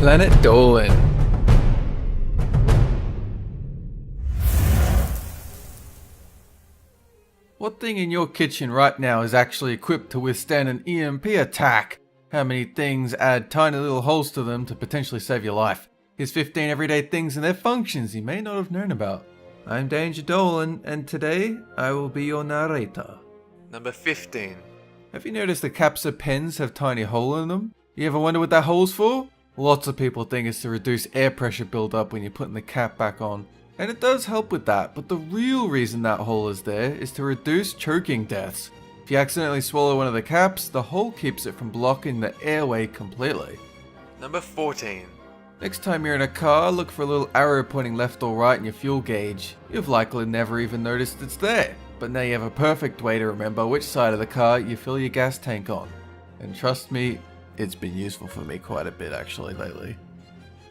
Planet Dolan. What thing in your kitchen right now is actually equipped to withstand an EMP attack? How many things add tiny little holes to them to potentially save your life? Here's 15 everyday things and their functions you may not have known about. I'm Danger Dolan, and today I will be your narrator. Number 15. Have you noticed the caps of pens have tiny hole in them? You ever wonder what that hole's for? Lots of people think it's to reduce air pressure buildup when you're putting the cap back on. And it does help with that, but the real reason that hole is there is to reduce choking deaths. If you accidentally swallow one of the caps, the hole keeps it from blocking the airway completely. Number 14. Next time you're in a car, look for a little arrow pointing left or right in your fuel gauge. You've likely never even noticed it's there, but now you have a perfect way to remember which side of the car you fill your gas tank on. And trust me, it's been useful for me quite a bit actually lately.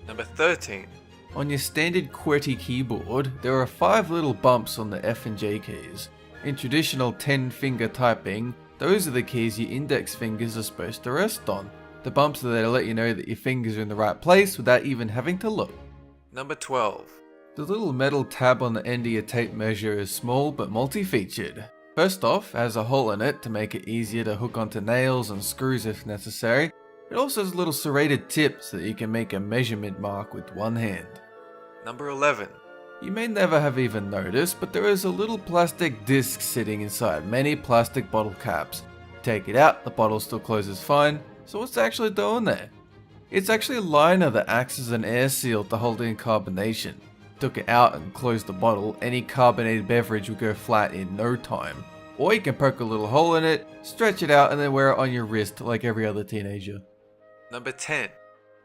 Number 13. On your standard QWERTY keyboard, there are 5 little bumps on the F and J keys. In traditional 10-finger typing, those are the keys your index fingers are supposed to rest on. The bumps are there to let you know that your fingers are in the right place without even having to look. Number 12. The little metal tab on the end of your tape measure is small but multi-featured. First off, it has a hole in it to make it easier to hook onto nails and screws if necessary. It also has a little serrated tip so that you can make a measurement mark with one hand. Number 11. You may never have even noticed, but there is a little plastic disc sitting inside many plastic bottle caps. Take it out, the bottle still closes fine, so what's it actually doing there? It's actually a liner that acts as an air seal to hold in carbonation. Took it out and closed the bottle, any carbonated beverage will go flat in no time. Or you can poke a little hole in it, stretch it out, and then wear it on your wrist like every other teenager. Number 10.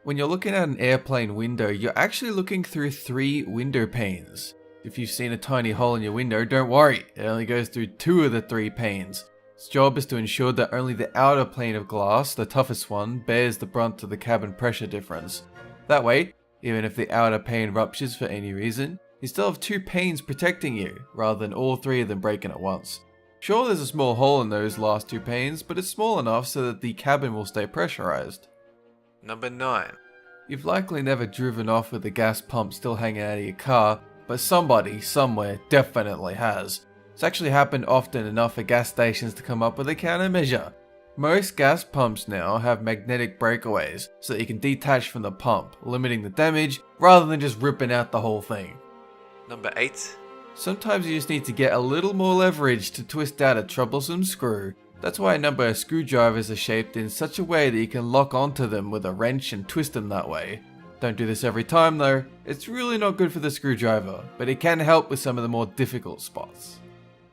When you're looking at an airplane window, you're actually looking through 3 window panes. If you've seen a tiny hole in your window, don't worry, it only goes through 2 of the 3 panes. Its job is to ensure that only the outer plane of glass, the toughest one, bears the brunt of the cabin pressure difference. That way, even if the outer pane ruptures for any reason, you still have 2 panes protecting you, rather than all 3 of them breaking at once. Sure, there's a small hole in those last 2 panes, but it's small enough so that the cabin will stay pressurized. Number 9. You've likely never driven off with the gas pump still hanging out of your car, but somebody, somewhere, definitely has. It's actually happened often enough for gas stations to come up with a countermeasure. Most gas pumps now have magnetic breakaways, so that you can detach from the pump, limiting the damage, rather than just ripping out the whole thing. Number 8. Sometimes you just need to get a little more leverage to twist out a troublesome screw. That's why a number of screwdrivers are shaped in such a way that you can lock onto them with a wrench and twist them that way. Don't do this every time though, it's really not good for the screwdriver, but it can help with some of the more difficult spots.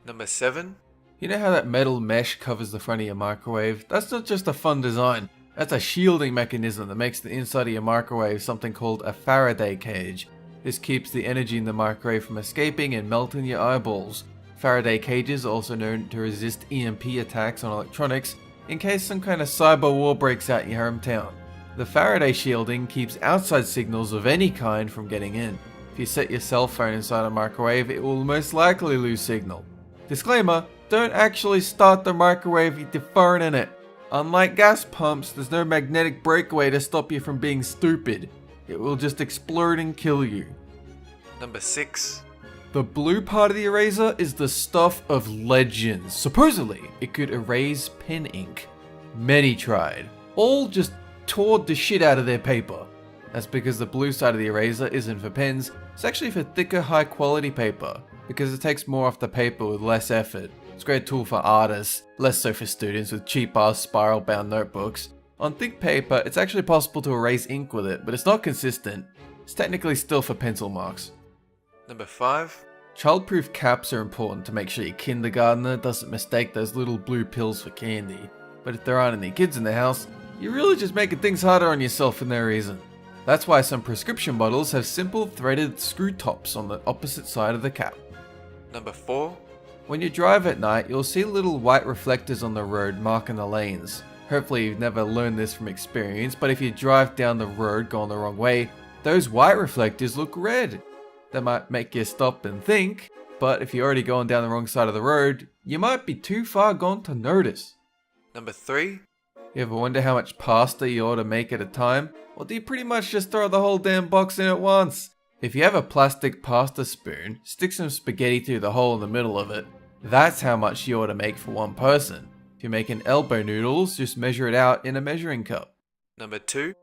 Number 7. You know how that metal mesh covers the front of your microwave? That's not just a fun design, that's a shielding mechanism that makes the inside of your microwave something called a Faraday cage. This keeps the energy in the microwave from escaping and melting your eyeballs. Faraday cages are also known to resist EMP attacks on electronics in case some kind of cyber war breaks out in your hometown. The Faraday shielding keeps outside signals of any kind from getting in. If you set your cell phone inside a microwave, it will most likely lose signal. Disclaimer, don't actually start the microwave with your phone in it. Unlike gas pumps, there's no magnetic breakaway to stop you from being stupid. It will just explode and kill you. Number 6. The blue part of the eraser is the stuff of legends. Supposedly, it could erase pen ink. Many tried. All just tore the shit out of their paper. That's because the blue side of the eraser isn't for pens, it's actually for thicker, high quality paper, because it takes more off the paper with less effort. It's a great tool for artists, less so for students with cheap ass spiral bound notebooks. On thick paper, it's actually possible to erase ink with it, but it's not consistent. It's technically still for pencil marks. Number 5. Childproof caps are important to make sure your kindergartner doesn't mistake those little blue pills for candy. But if there aren't any kids in the house, you're really just making things harder on yourself for no reason. That's why some prescription bottles have simple threaded screw tops on the opposite side of the cap. Number 4. When you drive at night, you'll see little white reflectors on the road marking the lanes. Hopefully you've never learned this from experience, but if you drive down the road going the wrong way, those white reflectors look red. They might make you stop and think, but if you're already going down the wrong side of the road, you might be too far gone to notice. Number 3. You ever wonder how much pasta you ought to make at a time? Or do you pretty much just throw the whole damn box in at once? If you have a plastic pasta spoon, stick some spaghetti through the hole in the middle of it. That's how much you ought to make for one person. If you're making elbow noodles, just measure it out in a measuring cup. Number 2,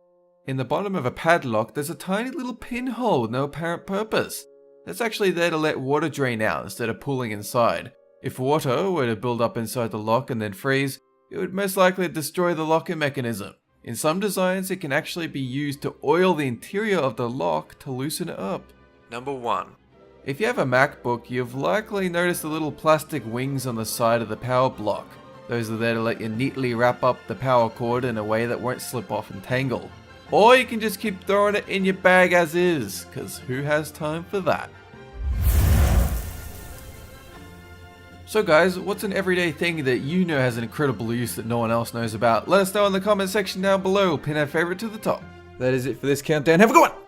In the bottom of a padlock, there's a tiny little pinhole with no apparent purpose. That's actually there to let water drain out instead of pooling inside. If water were to build up inside the lock and then freeze, it would most likely destroy the locking mechanism. In some designs, it can actually be used to oil the interior of the lock to loosen it up. Number 1, If you have a MacBook, you've likely noticed the little plastic wings on the side of the power block. Those are there to let you neatly wrap up the power cord in a way that won't slip off and tangle. Or you can just keep throwing it in your bag as is, cause who has time for that? So guys, what's an everyday thing that you know has an incredible use that no one else knows about? Let us know in the comment section down below, pin our favorite to the top. That is it for this countdown, have a good one!